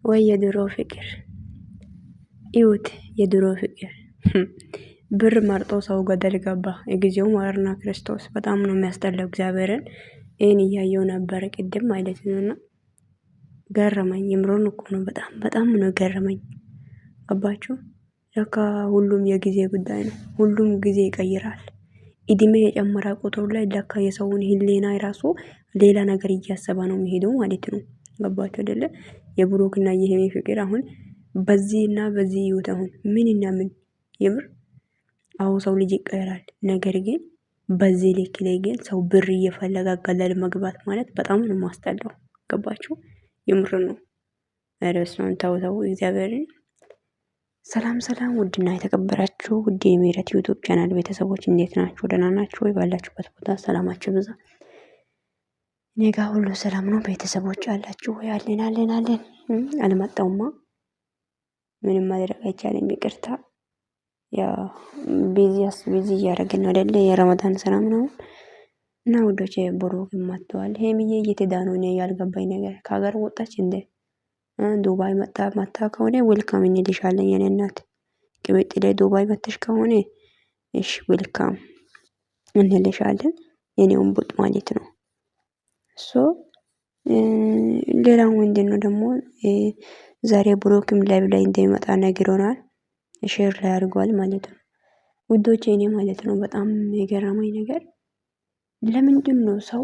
ወይ የድሮ ፍቅር እዩት። የድሮ ፍቅር ብር መርጦ ሰው ገደል ገባ። የጊዜው ማርና ክርስቶስ በጣም ነው የሚያስጠላው። እግዚአብሔርን ይህን እያየው ነበር ቅድም ማለት ነውና ገረመኝ። የምሮን እኮ ነው። በጣም ነው ገረመኝ። ገባችሁ? ለካ ሁሉም የጊዜ ጉዳይ ነው። ሁሉም ጊዜ ይቀይራል። እድሜ የጨመረ ቁጥር ላይ ለካ የሰውን ህሊና ራሱ ሌላ ነገር እያሰበ ነው የሚሄደው ማለት ነው። ገባችሁ አይደለ? የብሩክና የሄሚ ፍቅር አሁን በዚህና በዚህ ይወት አሁን ምንና ምን የምር አሁን ሰው ልጅ ይቀየራል። ነገር ግን በዚህ ልክ ላይ ግን ሰው ብር እየፈለገ ገደል መግባት ማለት በጣም ነው ማስጠላው። ገባችሁ? የምር ነው። እረሱን ተው እግዚአብሔርን። ሰላም ሰላም፣ ውድና የተከበራችሁ ውድ የሜረት ዩቲዩብ ቻናል ቤተሰቦች እንዴት ናችሁ? ደህና ናችሁ ወይ? ባላችሁበት ቦታ ሰላማችሁ ብዛ። እኔ ጋር ሁሉ ሰላም ነው። ቤተሰቦች አላችሁ ወይ? አለን። አልመጣውማ ምንም ማድረግ አይቻልም። ይቅርታ ያ ቢዚ እያደረግን ነው አይደለ? የረመዳን ሰላም ነው እና ውዶቼ ብሩክ መጥተዋል። ሄሚዬ እየተዳኑ ነው። ያልገባኝ ነገር ከሀገር ወጣች እንደ ዱባይ መጣ ከሆነ ዌልካም እንልሻለን የኔ እናት። ቅምጥ ላይ ዱባይ መጥተሽ ከሆነ እሺ ዌልካም እንልሻለን የኔውን ቡጥ ማለት ነው። ሌላው ምንድነው ደግሞ ዛሬ ብሩክም ላይቭ ላይ እንደሚመጣ ነግሮናል። ሼር ላይ አድርጓል ማለት ነው ውዶቼ። እኔ ማለት ነው በጣም የገረመኝ ነገር ለምንድን ነው ሰው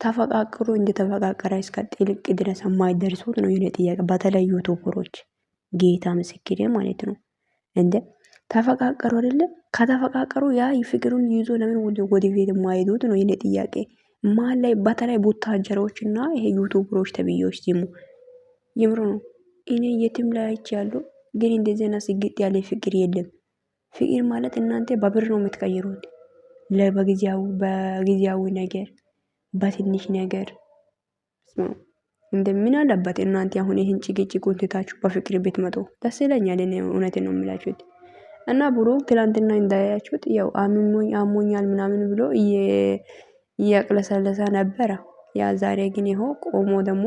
ተፈቃቅሮ እንደተፈቃቀረ እስከ ጥልቅ ድረስ የማይደርሱት ነው የኔ ጥያቄ። በተለይ ዩቲዩበሮች ጌታ ምስክሬ ማለት ነው። እንደ ተፈቃቀሩ አይደለም ከተፈቃቀሩ ያ ፍቅሩን ይዞ ለምን ወደ ቤት የማይሄዱት ነው የኔ ጥያቄ። መሀል ላይ በተለይ ቡታጀሮች እና ይሄ ዩቲዩበሮች ተብዬዎች ሲሙ ይምሩ ነው። እኔ የትም ላይ አይቻለሁ፣ ግን እንደዚህ ነው ስግጥ ያለ ፍቅር የለም። ፍቅር ማለት እናንተ በብር ነው የምትቀይሩት። በጊዜያዊ ነገር በትንሽ ነገር እንደምን አለበት እናንተ አሁን ይሄን ጭቅጭቁን ትታችሁ በፍቅር ቤት መጡ ደስ ይለኛል። እኔ እውነቴን ነው የምላችሁት። እና ብሩክ ትላንትና እንዳያችሁት ያው አሞኛል ምናምን ብሎ እያቅለሰለሰ ነበረ። ያ ዛሬ ግን ይኸው ቆሞ ደግሞ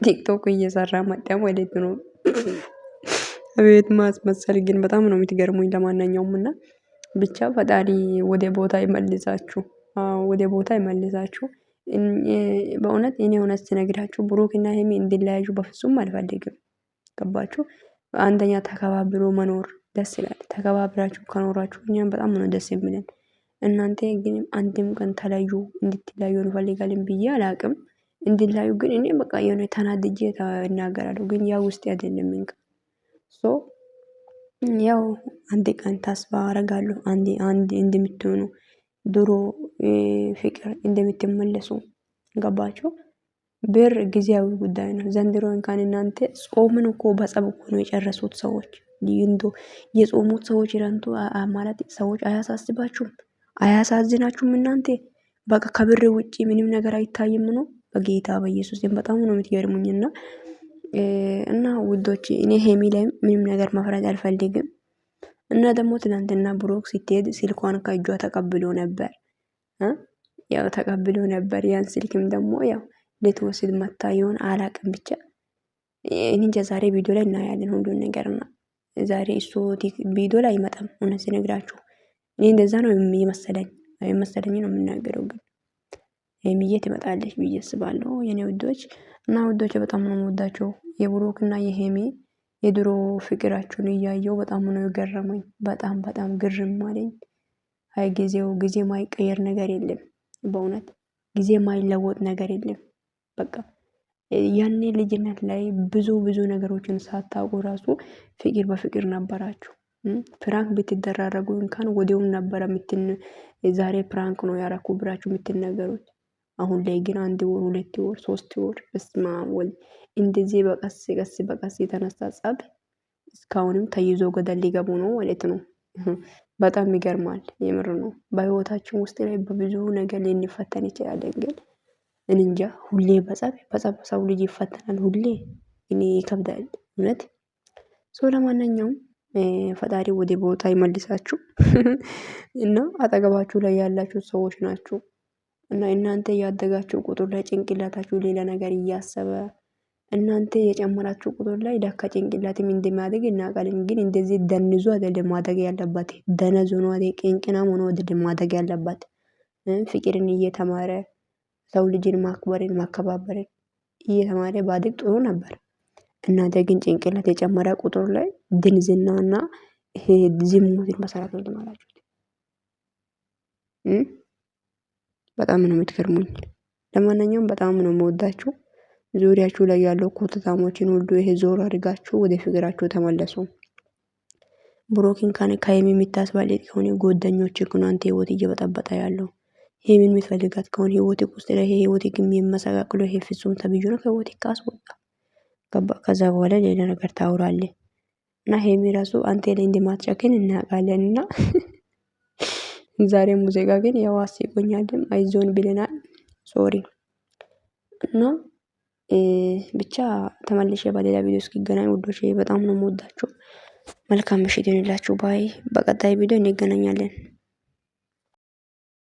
ቲክቶክ እየሰራ መጣ ማለት ነው። አቤት ማስመሰል ግን በጣም ነው የምትገርሙኝ። ለማንኛውም እና ብቻ ፈጣሪ ወደ ቦታ ይመልሳችሁ። ወደ ቦታ ይመልሳችሁ። በእውነት እኔ እውነት ስነግራችሁ ብሩክና ሄሚ እንዲለያዩ በፍጹም አልፈልግም። ገባችሁ? አንደኛ ተከባብሮ መኖር ደስ ይላል። ተከባብራችሁ ከኖራችሁ እኛም በጣም ነው ደስ የሚለን። እናንተ ግን አንድም ቀን ተለዩ እንድትለያዩ እንፈልጋለን ብዬ አላቅም። እንድላዩ ግን እኔ በቃ የሆነ ተናድጄ እናገራለሁ። ግን ያው ውስጥ አይደለም እንካ ያው አንድ ቀን ተስፋ አረጋለሁ አንድ እንደምትሆኑ ድሮ ፍቅር እንደምትመለሱ። ገባችሁ? ብር ጊዜያዊ ጉዳይ ነው። ዘንድሮ እንኳን እናንተ ጾምን እኮ በጸብ እኮ ነው የጨረሱት ሰዎች። እንዶ የጾሙት ሰዎች ይረንቱ ማለት ሰዎች አያሳስባችሁም? አያሳዝናችሁም? እናንተ በቃ ከብር ውጪ ምንም ነገር አይታይም ነው። በጌታ በኢየሱስ በጣም ነው የምትገርሙኝና እና ውዶች እኔ ሄሚ ላይ ምንም ነገር መፍራት አልፈልግም። እና ደግሞ ትናንትና ብሩክ ስትሄድ ስልኳን ከእጇ ተቀብሎ ነበር። ያው ተቀብሎ ነበር። ያን ስልክም ደግሞ ያው ልትወስድ መታ ይሆን አላቅም። ብቻ እንጃ ዛሬ ቪዲዮ ላይ እናያለን ሁሉን ነገርና ዛሬ እሱ ቪዲዮ ላይ አይመጣም። እውነት ሲነግራችሁ እኔ እንደዛ ነው የመሰለኝ ነው የምናገረው። ግን ሄሚዬ ትመጣለች ብዬ አስባለሁ የኔ ውዶች። እና ውዶች በጣም ነው የምወዳቸው የብሩክና የሄሚ የድሮ ፍቅራችሁን እያየው በጣም ነው የገረመኝ። በጣም ግርም አለኝ። አይ ጊዜ ማይቀየር ነገር የለም። በእውነት ጊዜ ማይለወጥ ነገር የለም። በቃ ያኔ ልጅነት ላይ ብዙ ነገሮችን ሳታውቁ ራሱ ፍቅር በፍቅር ነበራችሁ። ፕራንክ ብትደራረጉ እንኳን ወዲያውም ነበረ ዛሬ ፕራንክ ነው ያረኩ ብራችሁ የምትነገሩት። አሁን ላይ ግን 1 ወር 2 ወር 3 ወር በስመአብ ወልድ እንደዚህ በቀስ የተነሳ ጸብ እስካሁንም ተይዞ ገደል ሊገቡ ነው ማለት ነው። በጣም ይገርማል። የምር ነው። በህይወታችን ውስጥ ላይ በብዙ ነገር ልንፈተን እንችላለን። ግን እንጃ ሁሌ በጸብ ሰው ልጅ ይፈተናል። ሁሌ እኔ ይከብዳል እውነት። ለማንኛውም ፈጣሪ ወደ ቦታ ይመልሳችሁ እና አጠገባችሁ ላይ ያላችሁ ሰዎች ናችሁ እና እናንተ ያደጋችሁ ቁጥር ላይ ጭንቅላታችሁ ሌላ ነገር እያሰበ እናንተ የጨመራችሁ ቁጥር ላይ ዳካ ጭንቅላትም እንደሚያደግ እናውቃለን። ግን እንደዚህ ደንዙ አይደለም ማደግ ያለባት፣ ደነዙ ነው አይደል? ቅንቅናም ሆኖ አይደለም ማደግ ያለባት። ፍቅርን እየተማረ ሰው ልጅን ማክበርን ማከባበርን እየተማረ ባድግ ጥሩ ነበር። እናንተ ግን ጭንቅላት የጨመረ ቁጥር ላይ ድንዝናና ይሄ ዝሙትን መሰራት ነው ተማራችሁት። በጣም ነው የምትገርሙኝ። ለማንኛውም በጣም ነው የምወዳችሁ። ዙሪያችሁ ላይ ያለው ኮተታሞችን ሁሉ ይሄ ዞር አድርጋችሁ ወደ ፍቅራችሁ ተመለሱ። ብሩክን ከሀይሚ የምታስባልጥ ከሆነ ጓደኞች ነው አንተ ህይወት እየበጠበጠ ያለው። ሀይሚን የምትፈልጋት ከሆነ ህይወት ውስጥ ላይ ህይወት የሚመሰቃቅሎ ይሄ ፍጹም ተብዩ ነው ከህይወት ካስወጣ ገባ። ከዛ በኋላ ሌላ ነገር ታውራለህ። እና ሀይሚ ራሱ አንተ ላይ እንደማትጨክን እናውቃለን። እና ዛሬ ሙዚቃ ግን ያው አስቆኛልም አይዞን ብለናል። ሶሪ እና ብቻ ተመልሼ በሌላ ቪዲዮ እስኪገናኝ ውዶቼ በጣም ነው የምወዳችሁ። መልካም ምሽት ይሁንላችሁ። ባይ። በቀጣይ ቪዲዮ እንገናኛለን።